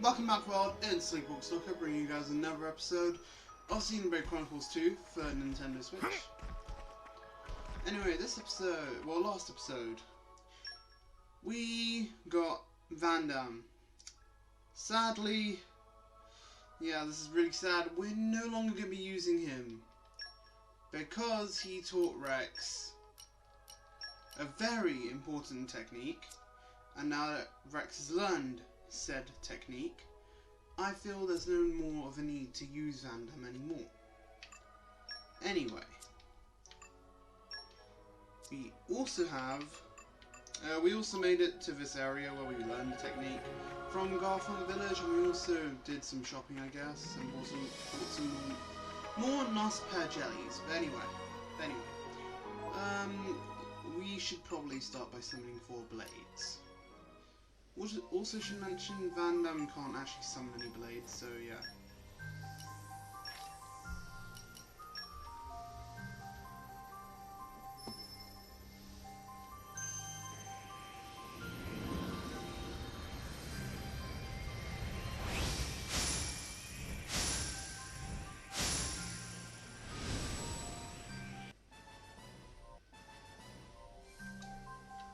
Welcome back, world. It's Sleepwalk Stalker, bringing you guys another episode of Xenoblade Chronicles 2 for Nintendo Switch. Anyway, this episode, well, last episode, we got Van Damme. Sadly, yeah, this is really sad. We're no longer going to be using him because he taught Rex a very important technique, and now that Rex has learned said technique, I feel there's no more of a need to use Van Damme anymore. Anyway, we also have, we also made it to this area where we learned the technique from Garfont village, and we also did some shopping, I guess, and also bought some more nice pear jellies. But anyway, we should probably start by summoning 4 blades. Also should mention Van Damme can't actually summon any blades, so yeah.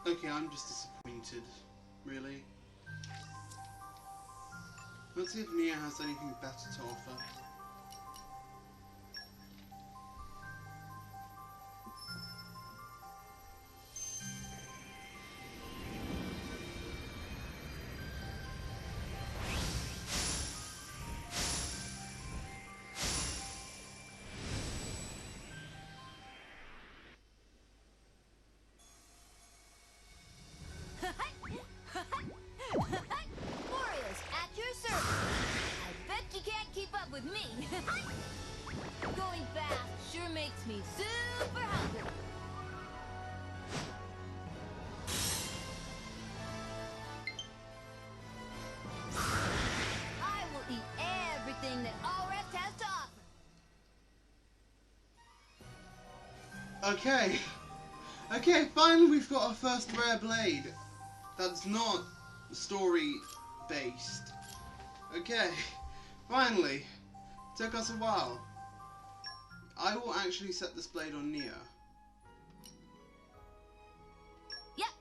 Okay, I'm just disappointed, really. Let's see if Nia has anything better to offer. With me. Going fast sure makes me super hungry. I will eat everything that All Rest has to offer. Okay, finally we've got our first rare blade that's not story based. Okay, finally. Took us a while. I will actually set this blade on Nia. Yep,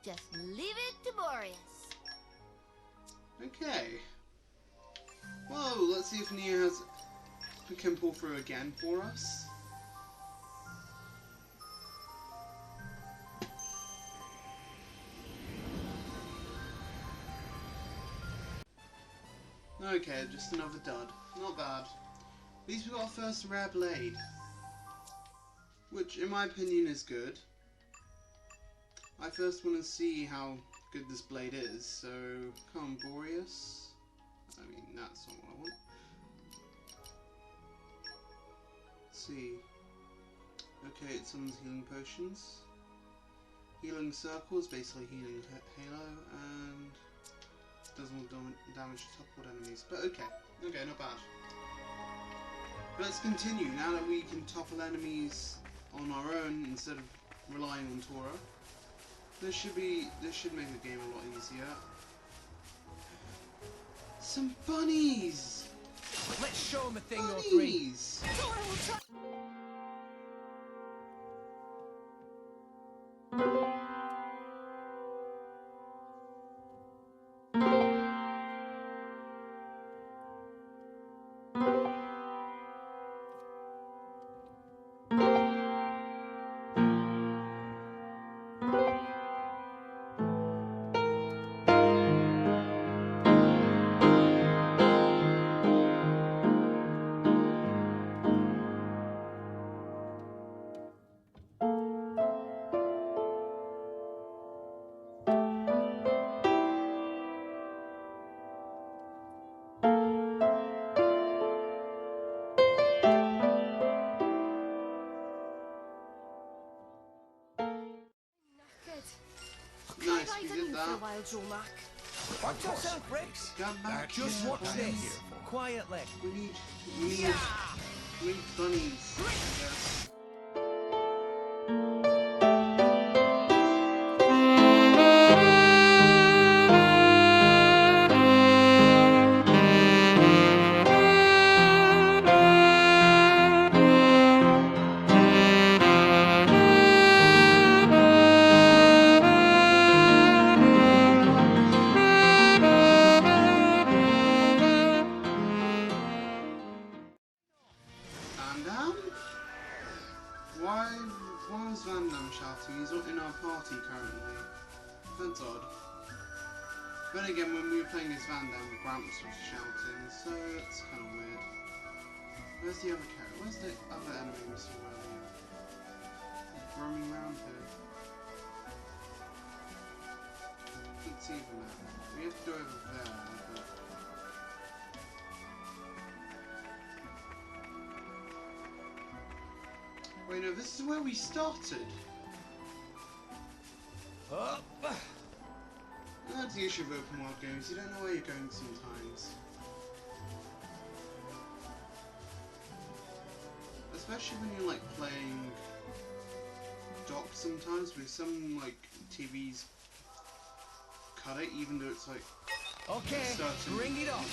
just leave it to Boreas. Okay. Well, let's see if Nia can pull through again for us. Okay, just another dud. Not bad. At least we got our first rare blade, which in my opinion is good. I first want to see how good this blade is, so come on, Boreas. I mean, that's not what I want. Let's see. Okay, it summons healing potions. Healing circles, basically healing halo, and does more damage to top-board enemies. But okay, not bad. Let's continue. Now that we can topple enemies on our own instead of relying on Torna, this should make the game a lot easier. Some bunnies! Let's show them a thing or three. Nice, we did that. Watch yourself, Rex. Just watch this. Quietly. We need bunnies. Yes. That's odd. But again, when we were playing as Van Damme, Gramps was shouting, so that's kind of weird. Where's the other character? Where's the other enemy we saw earlier? He's roaming around here. Can't see the map. We have to go over there, but... Wait, no, this is where we started. Up. That's the issue of open world games, you don't know where you're going sometimes. Especially when you're like playing docked sometimes, because some like TVs cut it even though it's like okay, bring it on.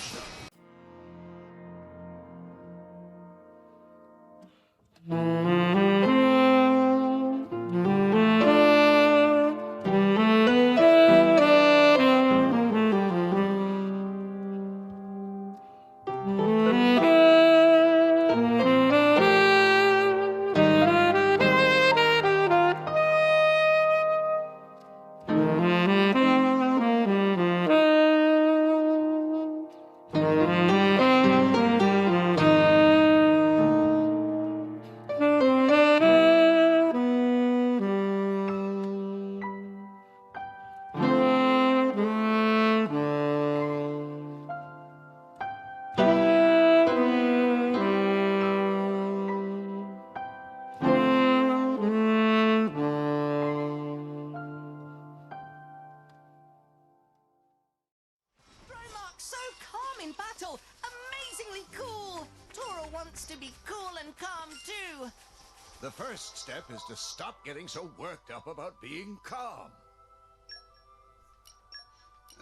The first step is to stop getting so worked up about being calm.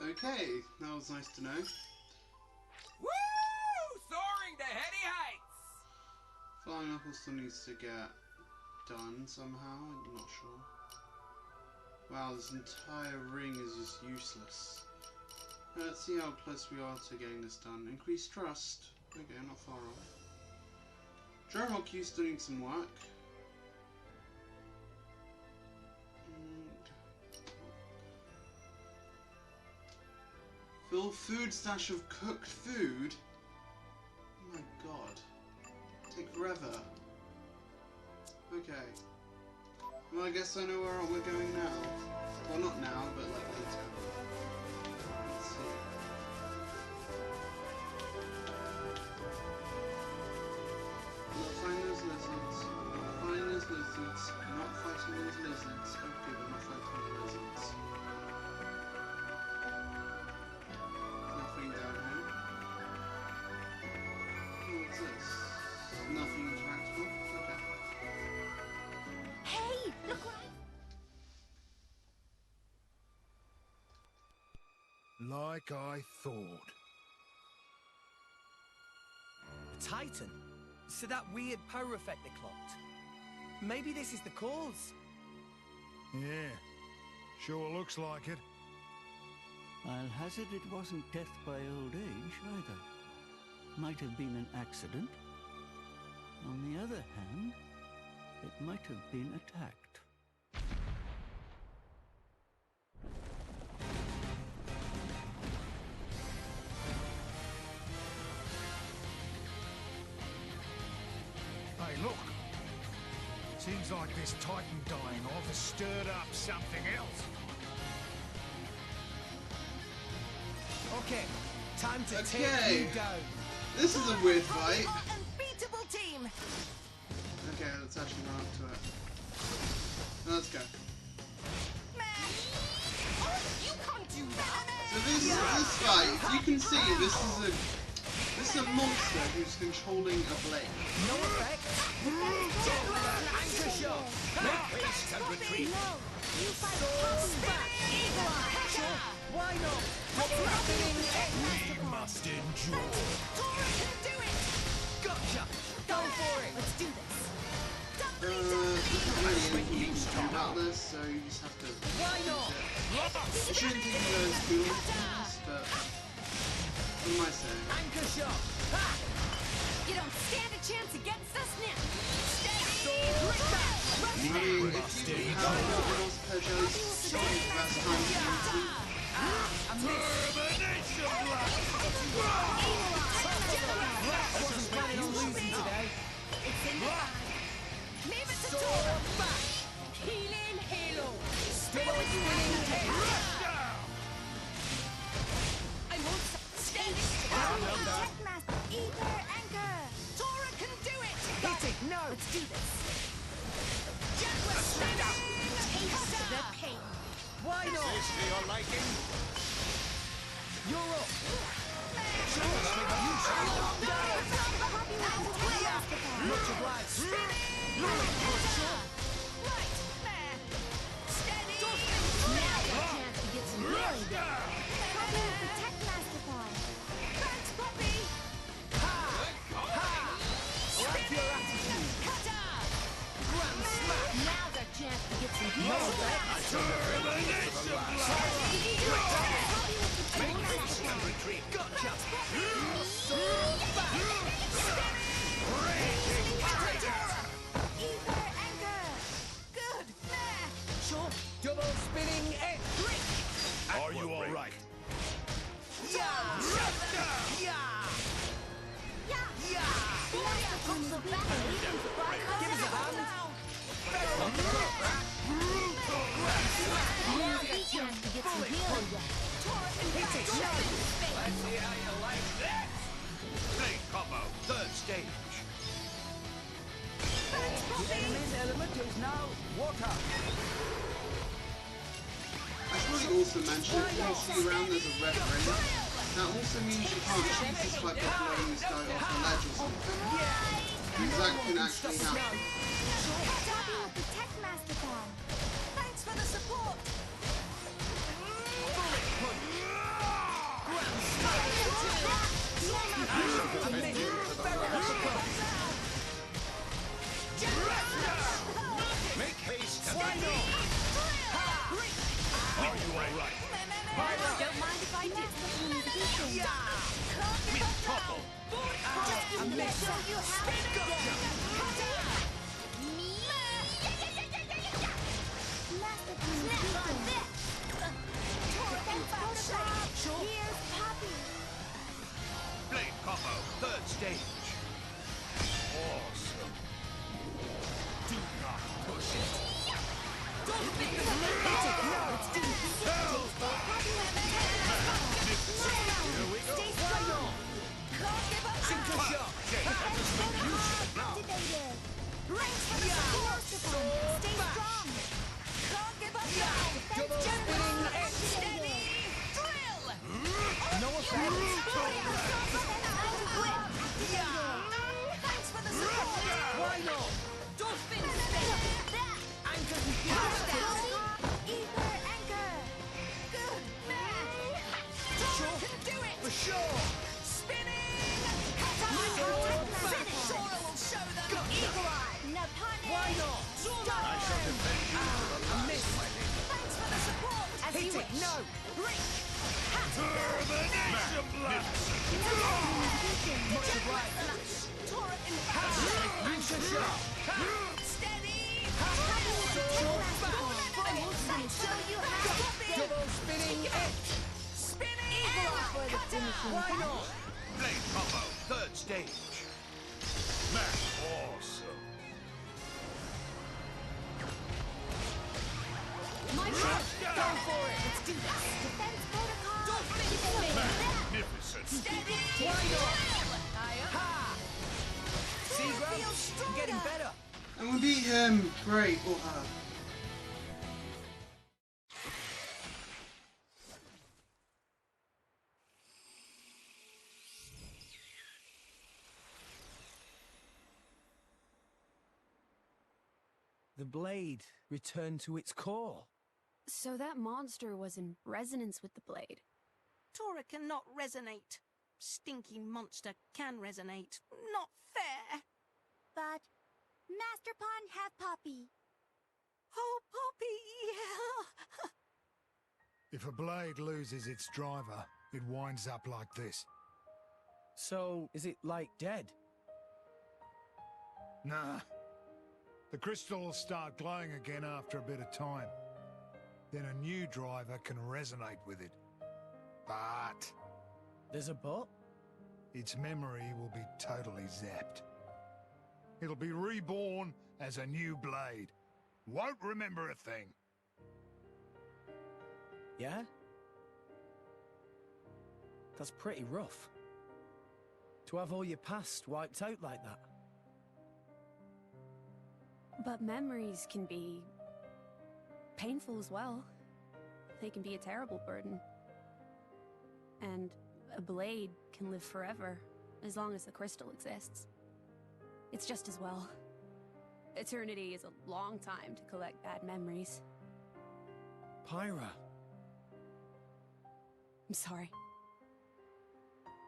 Okay, that was nice to know. Woo! Soaring to heady heights! Flying Knuckles still needs to get done somehow, I'm not sure. Wow, this entire ring is just useless. Let's see how close we are to getting this done. Increase trust. Okay, not far off. Drone Q still needs some work. Fill food stash of cooked food? Oh my god. Take forever. Okay. Well, I guess I know where we're going now. Well, not now, but like later. Let's see. Not fighting those lizards. Not fighting those lizards. Not fighting those lizards. Okay, we're not fighting the lizards. Nothing down here. Oh, what's this? Nothing interactable? Okay. Hey, look what Like I thought. Titan? So that weird power effect they clocked. Maybe this is the cause. Yeah, sure looks like it. I'll hazard it wasn't death by old age either. Might have been an accident. On the other hand, it might have been attacked. Hey, look. Seems like this Titan dying off has stirred up something else. Okay, time to take Okay. you down. This is a weird fight. unbeatable team. Okay, let's actually run up to it. Let's go. Man. Oh, you can't do that. So this fight, you can see this is a monster who's controlling a blade. No effect. Anchor shot. Haste and retreat. No, you fight back. Why not? We must endure. Torna can do it. Gotcha. Go for it. Let's do this. There's not really anything you can do about this, so you just have to. Why not? It shouldn't take you guys too long to do this, but what am I saying? Anchor shot. You don't stand a chance against us now. Sword back. mean, if you have nothing else per jelly, it's the best time to use them. Wasn't planning on losing today. It's in the bag. Leave it to Torna. Healing Halo. Spinning head. I won't stay. Techmaster, Ether, Anchor. Tora can do it. Hit it, no. Let's do this. Jaguar spinning. Taste the pain. Why not? This to your liking? You're up. Much obliged. Right there. Steady. Now a chance to get some healing done. Poppy with the Techmaster Pod. Thanks, Poppy. Like your attitude. Cutter. Grand smash. Now's our chance to get some healing done. Gotcha. Ether, Anchor. Good. There. Sure. Double spinning edge. Are you all right? Yeah. Yeah. Yeah. Give us a hand. Now's your chance to get some healing done. Hit it. Let's see how you like this. Blade combo, third stage. The enemy's element is now water. I should really also mention, if you see around there's a red ring. That also means you can't choose this by blowing this guy off the ledge or something. Because that can actually happen. Poppy with the Techmaster Pod. Thanks for the support. Make haste and Are you all right? Don't mind if I do. With topple. Just give me a show you how to do. Master Plan Defense Protocol. Here's Poppy. Blade combo, third stage. Awesome. Do not push it. Here we go. Stay strong. Single shot. Activated. Ranks for the support. Stay strong. Can't give up now. Double spinning edge. Steady. Drill. No effect. Thanks for the support. Why not? Dolphin spin. Anchor and Ether, Anchor. Good man. Tora can do it. for sure. Spinning. Finish. Tora will show them. Eagle eye. Napane. Why not? I shall defend you to the last, Miss. my lady. Thanks for the support. As Hit you it. wish. No. Rick. Termination blood. Much obliged. Tora in Anchor shot. Steady. Show you how. Double spinning edge. Spinning. Why not? Blade combo, third stage. That's awesome. My turn. Go for it. Let's do this. Defense Protocol. Dolphin. Magnificent. Steady. Why not? Higher. Ha! See, Grumps? You're getting better. And we beat him. Great. Or her. The blade returned to its core. So that monster was in resonance with the blade. Tora cannot resonate. Stinky monster can resonate. Not fair. But Master Pawn have Poppy. Oh, Poppy! If a blade loses its driver, it winds up like this. So, is it like dead? Nah. The The crystal will start glowing again after a bit of time. Then a new driver can resonate with it. But There's a but? its memory will be totally zapped. It'll be reborn as a new blade. Won't remember a thing. Yeah? That's pretty rough. To have all your past wiped out like that. But memories can be painful as well. They can be a terrible burden. And a blade can live forever, as long as the crystal exists. It's just as well. Eternity is a long time to collect bad memories. Pyra. I'm sorry.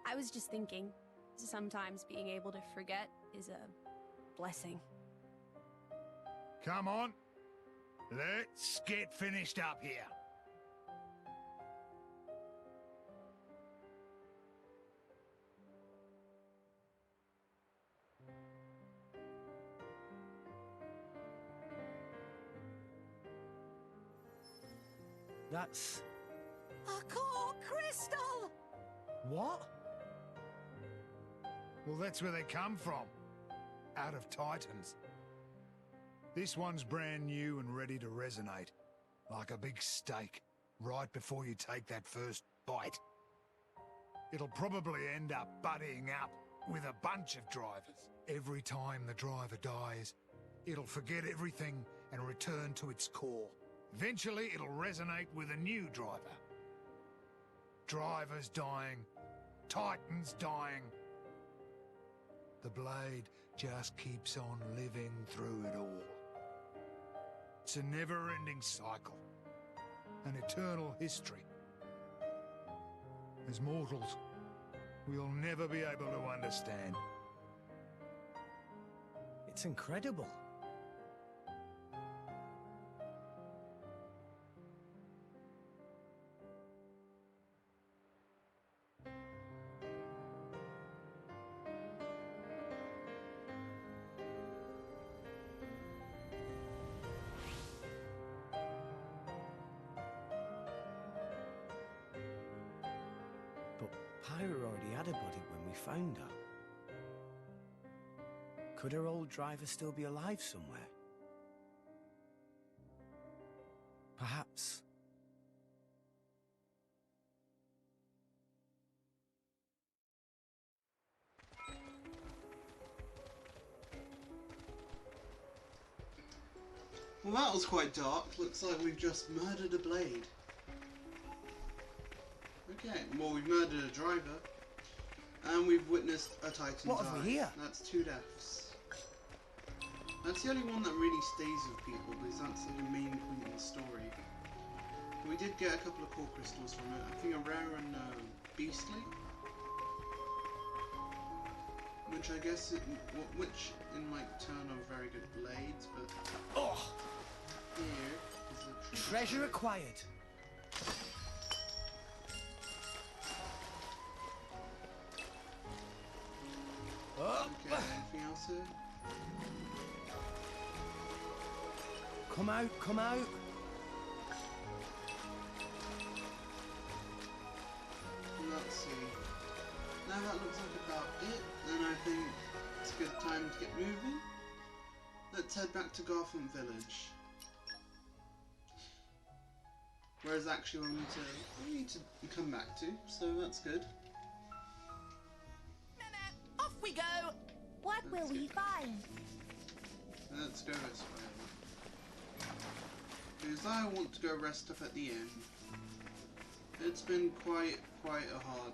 I was just thinking, sometimes being able to forget is a blessing. Come on. Let's get finished up here. That's... A core crystal! what? Well, that's where they come from. Out of Titans. This one's brand new and ready to resonate. Like a big steak, right before you take that first bite. It'll probably end up buddying up with a bunch of drivers. Every time the driver dies, it'll forget everything and return to its core. Eventually, it'll resonate with a new driver. Drivers dying, Titans dying. The blade just keeps on living through it all. It's a never-ending cycle, an eternal history. As mortals, we'll never be able to understand. It's incredible. But Pyra already had a body when we found her. Could her old driver still be alive somewhere? Perhaps. Well, that was quite dark. Looks like we've just murdered a blade. Okay, well, we've murdered a driver. And we've witnessed a Titan What die. have we here? That's 2 deaths. That's the only one that really stays with people, because that's like the main point in the story. We did get a couple of core crystals from it. I think a rare and beastly. Which I guess, which in like turn are very good blades, but Oh! here is a Treasure acquired. Oh. Okay, anything else here? Come out, come out. Let's see. Now that looks like about it, and I think it's a good time to get moving. Let's head back to Garfont village. Whereas actually we need to come back to, so that's good. Off we go! What will we find? Let's go this way. Because I want to go rest up at the inn. It's been quite a hard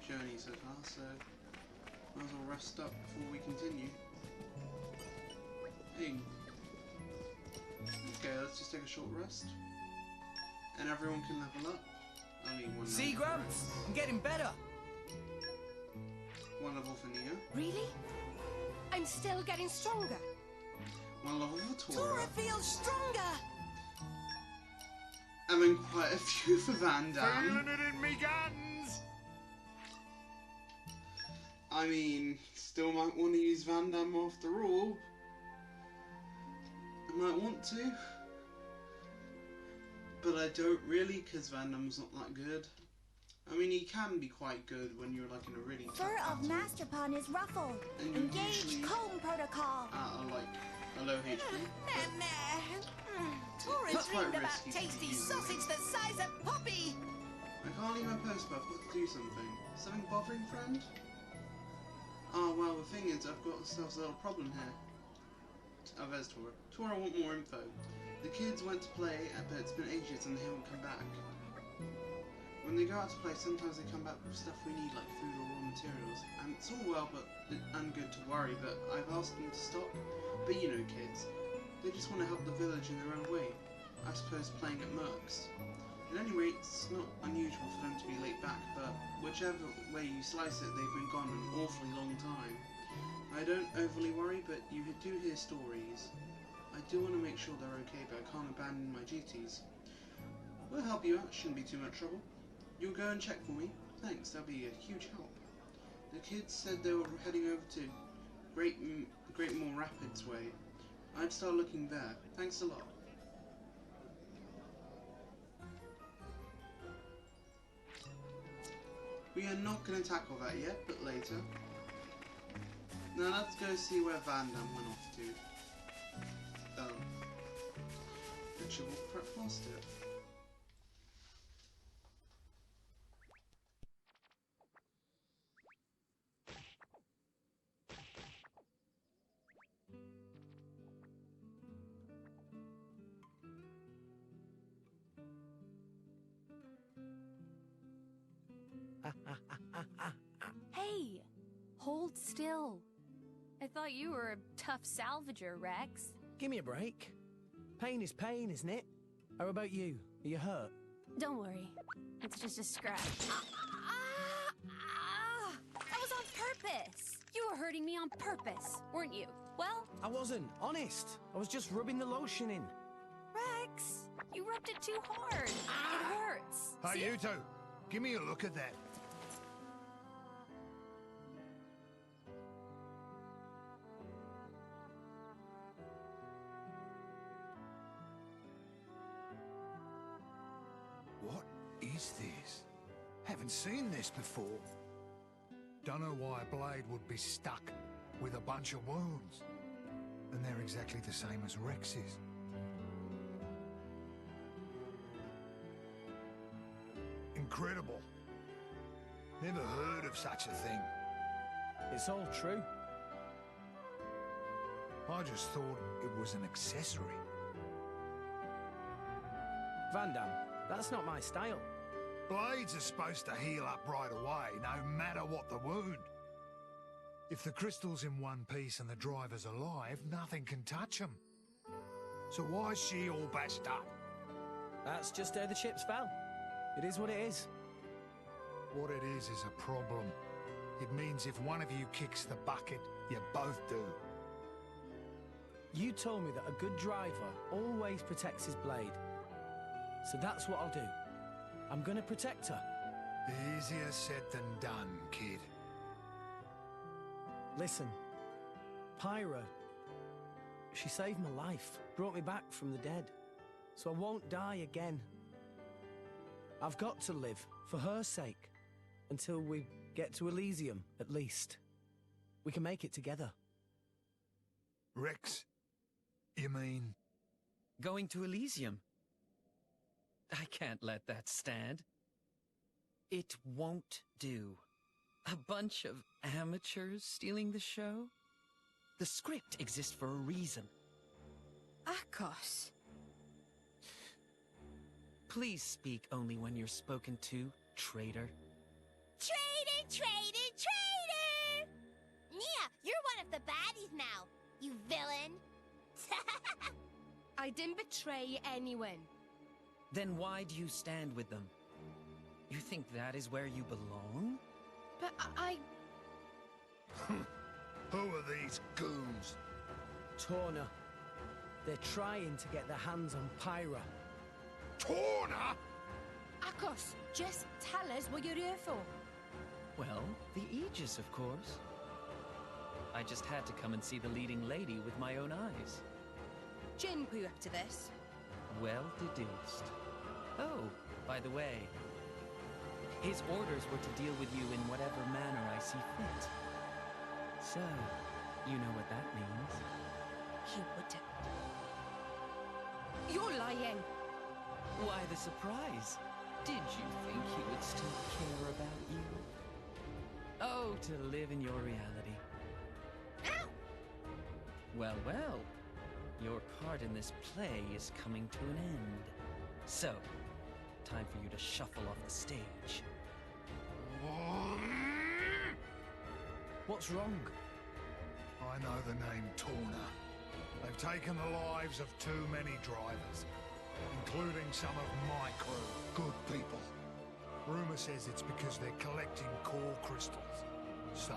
journey so far, so might as well rest up before we continue. Hey. Okay, let's just take a short rest. And everyone can level up. I need one See, level for Gramps? it. I'm getting better. One level for Nia. Really? I'm still getting stronger. One level for Torna Torna. feels stronger! And then quite a few for Van Damme. Feeling it in me guns! I mean, still might want to use Van Damme after all. might want to, but I don't really, because Van Damme's not that good. I mean, he can be quite good when you're like in a really tough Fur of battle. Master Pawn is ruffled. And you Engage usually comb protocol. like a low HP. Torna That's quite dreamed about risky to tasty use. sausage the size of Poppy. I can't leave my post, but I've got to do something. Something bothering, friend? Oh, well, the thing is, I've got ourselves a little problem here. Oh, there's Tora. Tora, I want more info. The kids went to play, but it's been ages and they haven't come back. When they go out to play, sometimes they come back with stuff we need, like food or raw materials. And it's all well and good to worry, but I've asked them to stop. But you know kids, they just want to help the village in their own way. I suppose playing at Mercs. At any rate, it's not unusual for them to be late back, but whichever way you slice it, they've been gone an awfully long time. I don't overly worry, but you do hear stories. I do want to make sure they're okay, but I can't abandon my duties. We'll help you out, shouldn't be too much trouble. You'll go and check for me? Thanks, that'll be a huge help. The kids said they were heading over to Great Moor Rapids way. I'd start looking there. Thanks a lot. We are not going to tackle that yet, but later. Now let's go see where Van Damme went off to. Ritual prep master. Hey, hold still. I thought you were a tough salvager, Rex. Give me a break. Pain is pain, isn't it? How about you? Are you hurt? Don't worry, it's just a scratch. That was on purpose. You were hurting me on purpose, weren't you? Well, I wasn't, honest. I was just rubbing the lotion in. Rex, you rubbed it too hard. It hurts. Hey, See? you two, give me a look at that. What is this? Haven't seen this before. Don't know why a blade would be stuck with a bunch of wounds. And they're exactly the same as Rex's. Incredible. Never heard of such a thing. It's all true. I just thought it was an accessory. Van Damme, that's not my style. Blades are supposed to heal up right away, no matter what the wound. If the crystal's in one piece and the driver's alive, nothing can touch him. So why is she all bashed up? That's just how the chips fell. It is what it is. What it is a problem. It means if one of you kicks the bucket, you both do. You told me that a good driver always protects his blade. So that's what I'll do. I'm gonna protect her. Easier said than done, kid. Listen, Pyra, she saved my life, brought me back from the dead. So I won't die again. I've got to live, for her sake, until we get to Elysium, at least. We can make it together. Rex, you mean? Going to Elysium? I can't let that stand. It won't do. A bunch of amateurs stealing the show? The script exists for a reason. Akos. Please speak only when you're spoken to, traitor. Traitor, traitor, traitor! Yeah, you're one of the baddies now, you villain. I didn't betray anyone. Then why do you stand with them? You think that is where you belong? But I... Who are these goons? Torna. They're trying to get their hands on Pyra. Torna? Akos, just tell us what you're here for. Well, the Aegis, of course. I just had to come and see the leading lady with my own eyes. Jin put you up to this? Well deduced. Oh, by the way, his orders were to deal with you in whatever manner I see fit. So, you know what that means. He wouldn't. You're lying. Why the surprise? Did you think he would still care about you? Oh, to live in your reality. Ow! Well, well. Your part in this play is coming to an end. So, time for you to shuffle off the stage. What's wrong? I know the name Torna. They've taken the lives of too many drivers, including some of my crew. Good people. Rumor says it's because they're collecting core crystals. So,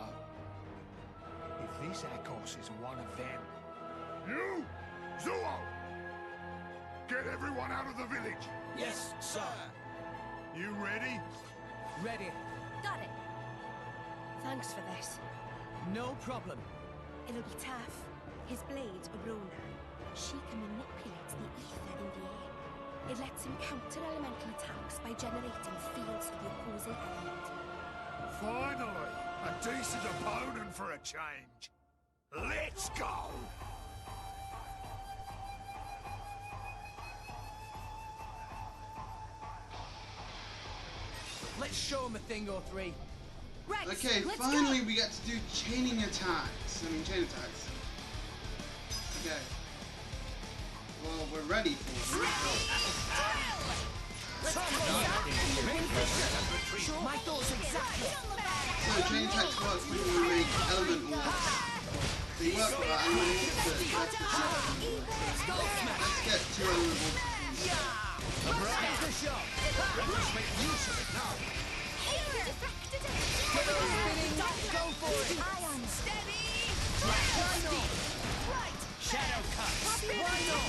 if this Akos is one of them... You! Zuo! Get everyone out of the village! Yes, sir. You ready? Ready. Got it. Thanks for this. No problem. It'll be tough. His blade's Rona. She can manipulate the ether in the air. It lets him counter elemental attacks by generating fields of the opposing element. Finally! A decent opponent for a change! Let's go! Let's show him a thing or three. Right, Okay, let's finally go. we get to do chaining attacks. Chain attacks. Okay. Well, we're ready for it. My thoughts exactly. So chain attacks work when you make element orbs. They work for that element orbs, but that's the Let's get to element orbs. That's the shot. Let's make use of it now. Go for it. Ion. Steady. Why not? Right. Shadow cut! Why not?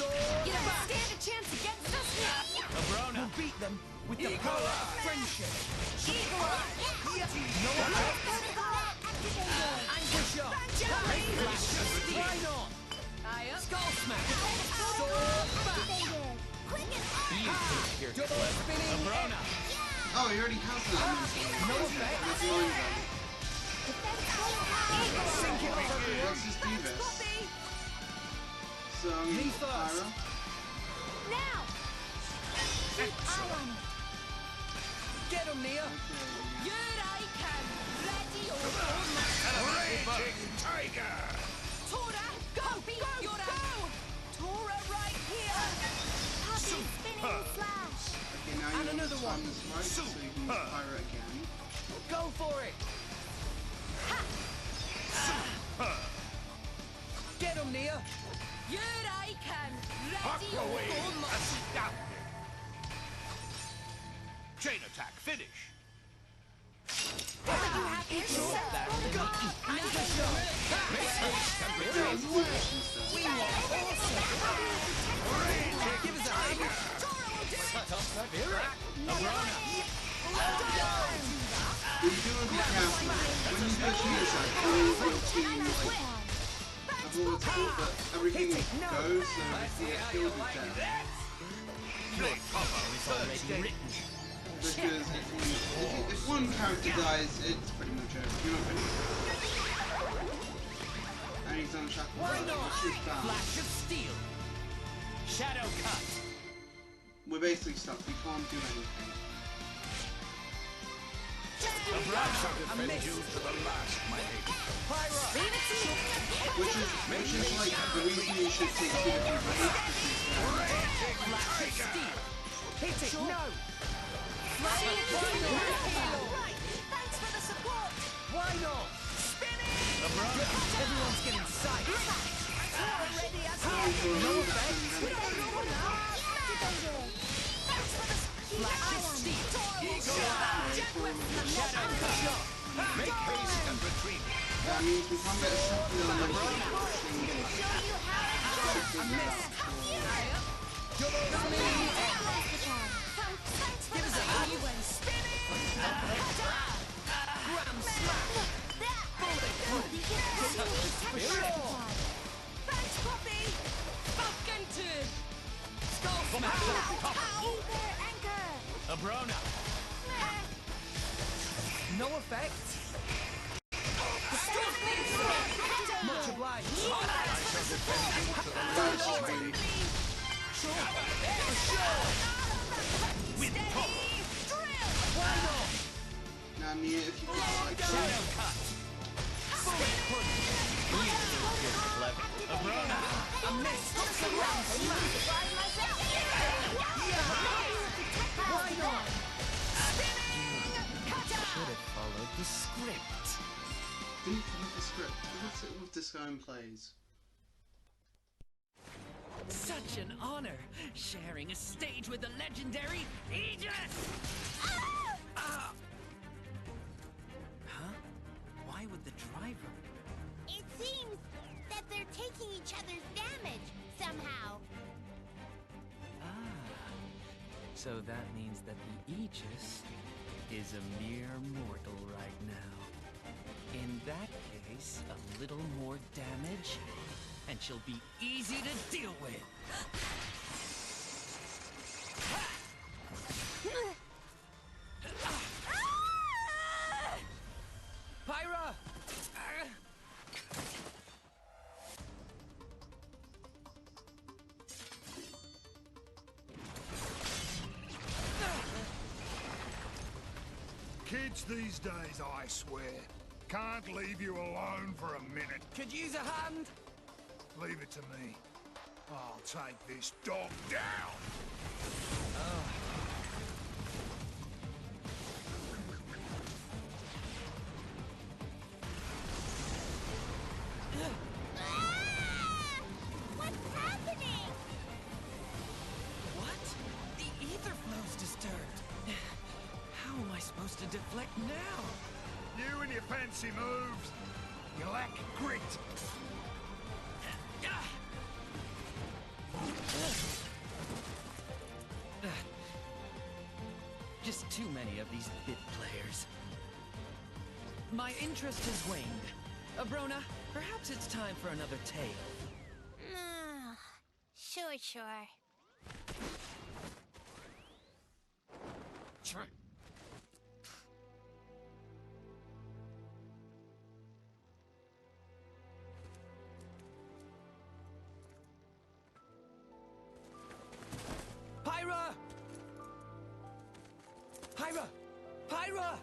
You don't stand a chance against us now. Abrona! We'll beat them with the power of friendship. No one Anchor shot. Why not? Skull smash. Sword back. Double spinning. Abrona! Oh, he already has that. No effect. Let's line them. Sink it over. Let's just do this. So, Me first. Pyra. Now. Ion. Get him, Nia. Here I can. Ready or Raging Tiger! Torna, go! Go! Torna right here! Puppy spinning slash! Okay, now And you another time one. this right, so you can use Pyra again. Go for it. Get him, Nia. Here I can. Up Ready your or way! go! Astounding! Chain attack, finish! Anchor shot. We want awesome. Give us a hand. Shut up, Savira. Abrona. What you do is be careful. When you do a chain attack, all the team, like, have all the support, but everything goes, so if you get killed, you're dead. Because if one character dies, it's pretty much over. You're not finished. And he's unshackled. Why not? Which is bad. Flash of steel! Shadow cut! We're basically stuck. We can't do anything. Which is like the reason you should take two different Flash of steel. Hit it. No. Right! Thanks for the support! Why not? Spinning! Everyone's getting psyched. Already as No effect. Thanks for the Flash of steel. Shadow Shot. Make haste and retreat! That means we can't get a second element. Double spinning. Give us a hand. Grand smash. Thanks, Ether anchor! Abrona! No effect? Much obliged. Now, Mia, if you could like Shadow cut. Abrona! A mist! Why not? Should have followed the script. didn't follow the script. What's it with this guy in plays? Such an honor, sharing a stage with the legendary Aegis! Huh? Why would the driver? It seems that they're taking each other's damage, somehow. So that means that the Aegis is a mere mortal right now. In that case, a little more damage, and she'll be easy to deal with. Pyra! Kids these days, I swear, can't leave you alone for a minute. Could use a hand? Leave it to me. I'll take this dog down! What's happening? What? The ether flow's disturbed. How am I supposed to deflect now? You and your fancy moves. You lack grit. Just too many of these bit players. My interest has waned. Abrona, perhaps it's time for another tale. Sure. Pyra! Pyra! Pyra!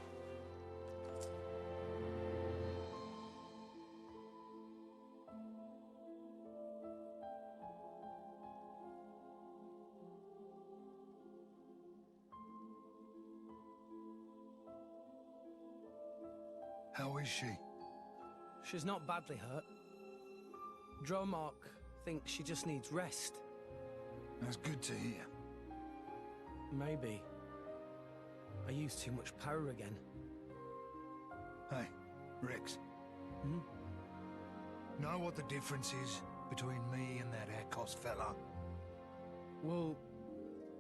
How is she? She's not badly hurt. Dromark thinks she just needs rest. That's good to hear. Maybe. I used too much power again. Hey, Rex. Hmm? Know what the difference is between me and that Akos fella? Well,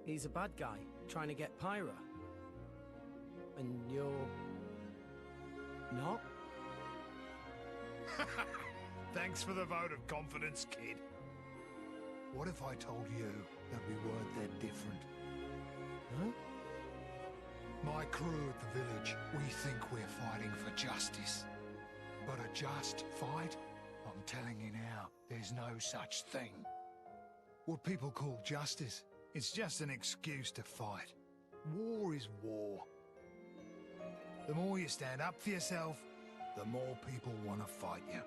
he's a bad guy, trying to get Pyra. And you're... not? Thanks for the vote of confidence, kid. What if I told you that we weren't that different? Huh? My crew at the village, we think we're fighting for justice. But a just fight? I'm telling you now, there's no such thing. What people call justice, it's just an excuse to fight. War is war. The more you stand up for yourself, the more people want to fight you.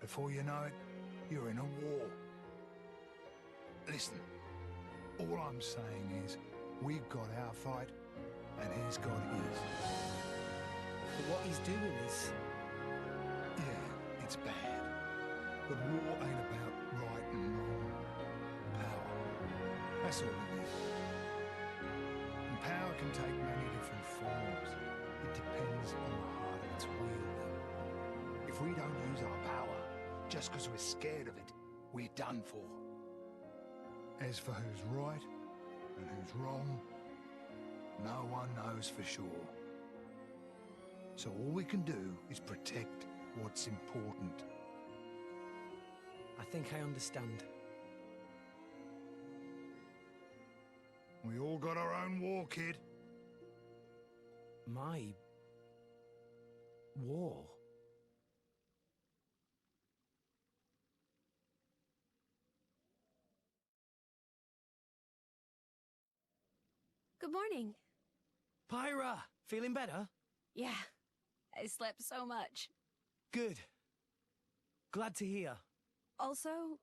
Before you know it, you're in a war. Listen, all I'm saying is, we've got our fight, and he's got his. But what he's doing is... Yeah, it's bad. But war ain't about right and wrong. Power. That's all it is. And power can take many different forms. It depends on the heart of its wielder. If we don't use our power, just because we're scared of it, we're done for. As for who's right and who's wrong, no one knows for sure. So all we can do is protect what's important. I think I understand. We all got our own war, kid. My... war? Good morning. Pyra! Feeling better? Yeah, I slept so much. Good. Glad to hear. Also,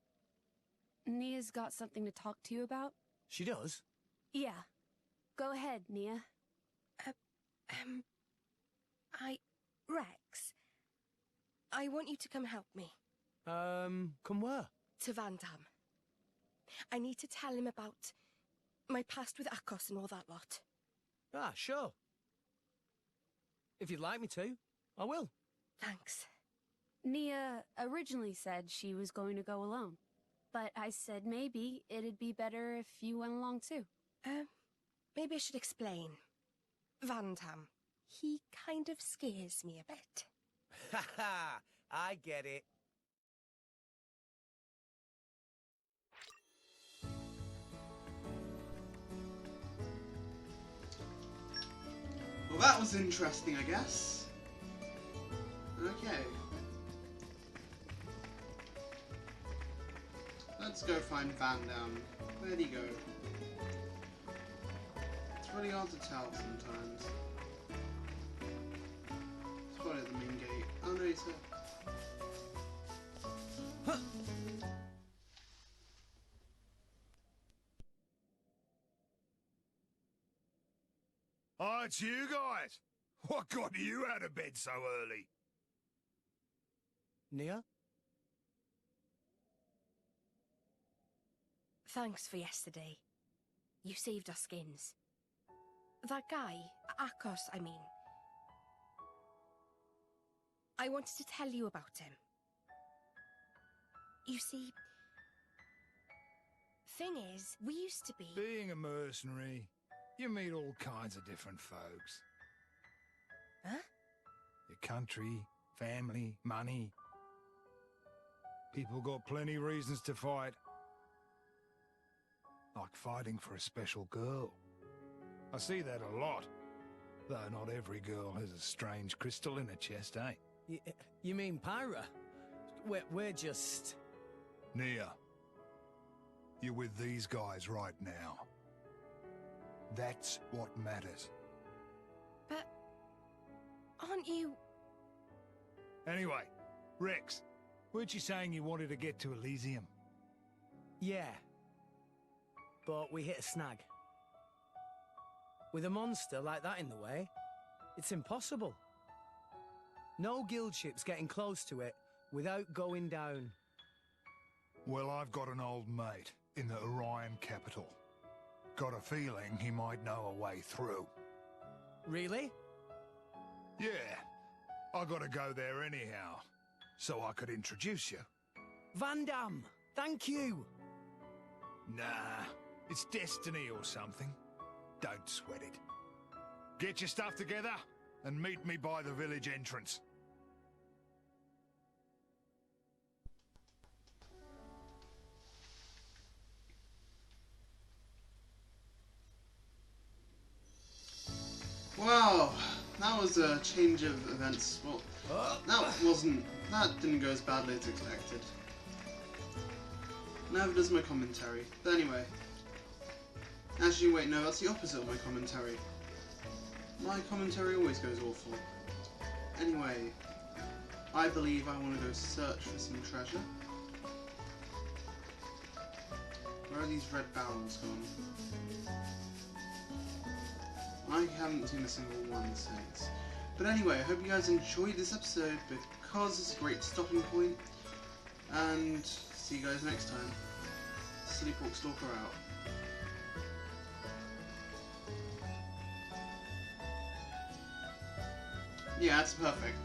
Nia's got something to talk to you about. She does? Yeah. Go ahead, Nia. Rex, I want you to come help me. Come where? To Van Damme. I need to tell him about my past with Akos and all that lot. Ah, sure. If you'd like me to, I will. Thanks. Nia originally said she was going to go alone, but I said maybe it'd be better if you went along too. Maybe I should explain. Van Damme, he kind of scares me a bit. Ha ha! I get it. Well, that was interesting, I guess. Okay. Let's go find Van Damme. Where'd he go? It's really hard to tell sometimes. It's probably at the main gate. Oh no, he's here. Huh. Oh, it's you guys. What got you out of bed so early? Nia? Thanks for yesterday. You saved our skins. That guy, Akos, I mean. I wanted to tell you about him. You see, thing is, we used to be... Being a mercenary, you meet all kinds of different folks. Huh? Your country, family, money. People got plenty reasons to fight. Like fighting for a special girl. I see that a lot. Though not every girl has a strange crystal in her chest, eh? You mean Pyra? We're just... Nia, you're with these guys right now. That's what matters. But... aren't you... Anyway, Rex, weren't you saying you wanted to get to Elysium? Yeah. But we hit a snag. With a monster like that in the way, it's impossible. No guild ship's getting close to it without going down. Well, I've got an old mate in the Orion capital. Got a feeling he might know a way through. Really? Yeah. I gotta go there anyhow, so I could introduce you. Van Damme, thank you! Nah, it's destiny or something. Don't sweat it. Get your stuff together and meet me by the village entrance. Wow, that was a change of events. Well, that didn't go as badly as expected. Never does my commentary. But anyway. Actually, wait, no, that's the opposite of my commentary. My commentary always goes awful. Anyway, I believe I want to go search for some treasure. Where are these red barrels gone? I haven't seen a single one since. But anyway, I hope you guys enjoyed this episode because it's a great stopping point. And see you guys next time. Silly Pork Stalker out. Yeah, that's perfect.